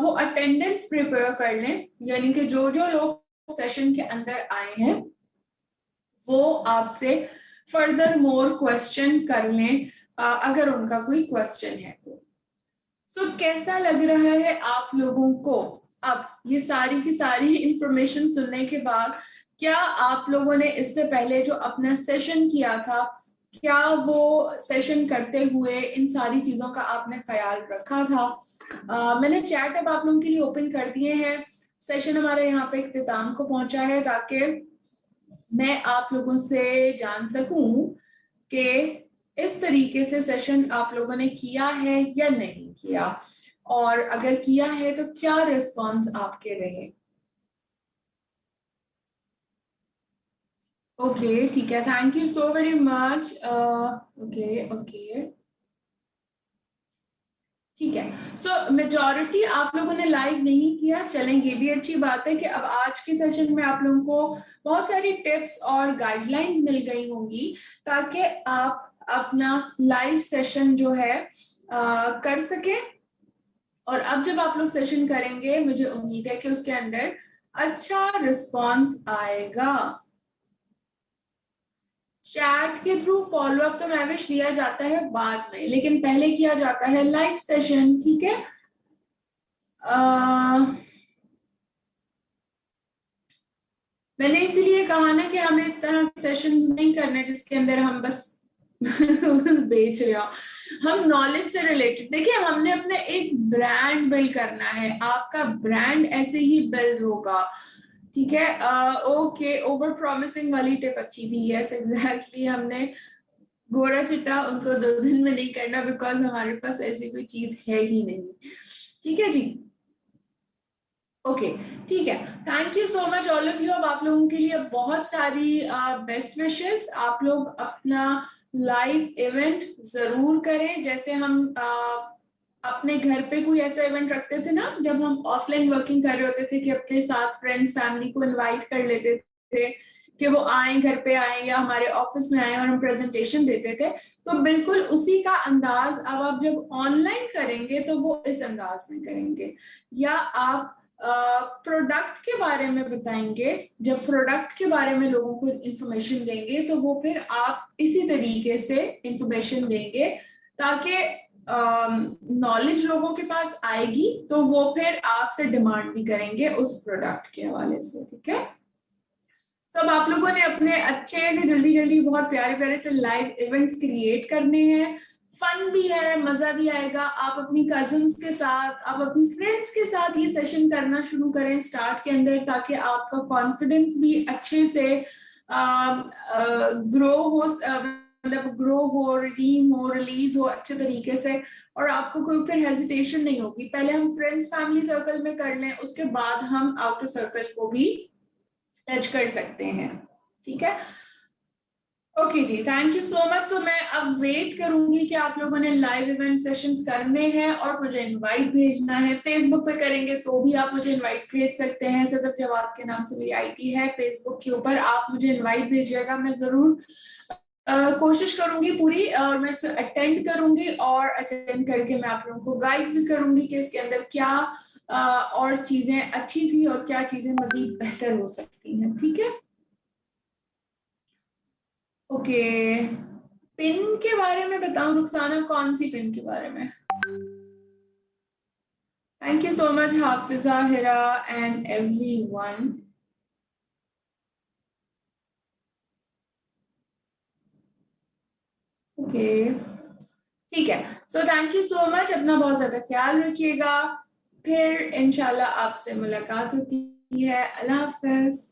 वो अटेंडेंस प्रिपेयर कर लें। यानी कि जो जो लोग सेशन के अंदर आए हैं वो आपसे फर्दर मोर क्वेश्चन कर लें अगर उनका कोई क्वेश्चन है तो। सो कैसा लग रहा है आप लोगों को अब ये सारी की सारी इंफॉर्मेशन सुनने के बाद? क्या आप लोगों ने इससे पहले जो अपना सेशन किया था, क्या वो सेशन करते हुए इन सारी चीजों का आपने ख्याल रखा था? मैंने चैट अब आप लोगों के लिए ओपन कर दिए हैं। सेशन हमारे यहाँ पे इख्तिताम को पहुंचा है ताकि मैं आप लोगों से जान सकूं कि इस तरीके से सेशन आप लोगों ने किया है या नहीं किया, और अगर किया है तो क्या रिस्पांस आपके रहे। ओके ठीक है, thank you so very much. Okay okay ठीक है। सो मेजॉरिटी आप लोगों ने लाइव नहीं किया, चलेंगे भी अच्छी बात है कि अब आज के सेशन में आप लोगों को बहुत सारी टिप्स और गाइडलाइंस मिल गई होंगी ताकि आप अपना लाइव सेशन जो है कर सके। और अब जब आप लोग सेशन करेंगे मुझे उम्मीद है कि उसके अंदर अच्छा रिस्पांस आएगा। चैट के थ्रू फॉलो अप तो मैविश लिया जाता है बाद में, लेकिन पहले किया जाता है लाइव सेशन, ठीक है। मैंने इसीलिए कहा ना कि हमें इस तरह सेशंस नहीं करने जिसके अंदर हम बस बेच रहे हो। हम नॉलेज से रिलेटेड, देखिए हमने अपना एक ब्रांड बिल्ड करना है, आपका ब्रांड ऐसे ही बिल्ड होगा, ठीक है। ओके, ओवर प्रॉमिसिंग वाली टिप अच्छी थी, यस एग्जैक्टली। हमने गोरा चिट्टा उनको 2 दिन में नहीं करना बिकॉज हमारे पास ऐसी कोई चीज है ही नहीं, ठीक है जी। ओके ठीक है, thank you so much all of you. अब आप लोगों के लिए बहुत सारी बेस्ट विशेस। आप लोग अपना लाइव इवेंट जरूर करें, जैसे हम अपने घर पे कोई ऐसा इवेंट रखते थे ना जब हम ऑफलाइन वर्किंग कर रहे होते थे कि अपने साथ फ्रेंड्स फैमिली को इनवाइट कर लेते थे कि वो आए, घर पे आए या हमारे ऑफिस में आए और हम प्रेजेंटेशन देते थे। तो बिल्कुल उसी का अंदाज अब आप जब ऑनलाइन करेंगे तो वो इस अंदाज में करेंगे, या आप प्रोडक्ट के बारे में बताएंगे। जब प्रोडक्ट के बारे में लोगों को इंफॉर्मेशन देंगे तो वो फिर आप इसी तरीके से इंफॉर्मेशन देंगे ताकि नॉलेज लोगों के पास आएगी तो वो फिर आपसे डिमांड भी करेंगे उस प्रोडक्ट के हवाले से, ठीक है। सब आप लोगों ने अपने अच्छे से जल्दी जल्दी बहुत प्यारे प्यारे से लाइव इवेंट्स क्रिएट करने हैं। फन भी है, मजा भी आएगा। आप अपनी कजिन्स के साथ, आप अपनी फ्रेंड्स के साथ ये सेशन करना शुरू करें स्टार्ट के अंदर, ताकि आपका कॉन्फिडेंस भी अच्छे से ग्रो हो, मतलब ग्रो हो, रिलीज हो अच्छे तरीके से, और आपको कोई फिर हेजिटेशन नहीं होगी। पहले हम फ्रेंड्स फैमिली सर्कल में कर लें, उसके बाद हम आउटर सर्कल को भी टच कर सकते हैं, ठीक है। ओके जी, thank you so much. So मैं अब वेट करूंगी कि आप लोगों ने लाइव इवेंट सेशंस करने हैं और मुझे इनवाइट भेजना है। फेसबुक पे करेंगे तो भी आप मुझे इनवाइट भेज सकते हैं, सदर जवाब के नाम से मेरी आईडी है फेसबुक के ऊपर, आप मुझे इनवाइट भेजिएगा। मैं जरूर कोशिश करूंगी पूरी, और मैं इसे अटेंड करूंगी, और अटेंड करके मैं आप लोगों को गाइड भी करूंगी कि इसके अंदर क्या और चीजें अच्छी थी और क्या चीजें मजीद बेहतर हो सकती हैं, ठीक है। ओके, पिन के बारे में बताऊं रुखसाना, कौन सी पिन के बारे में? Thank you so much Hafiza, Hira and everyone. Okay ठीक है, so thank you so much. अपना बहुत ज्यादा ख्याल रखिएगा, फिर इंशाल्लाह आपसे मुलाकात होती है। अल्लाह हाफिज।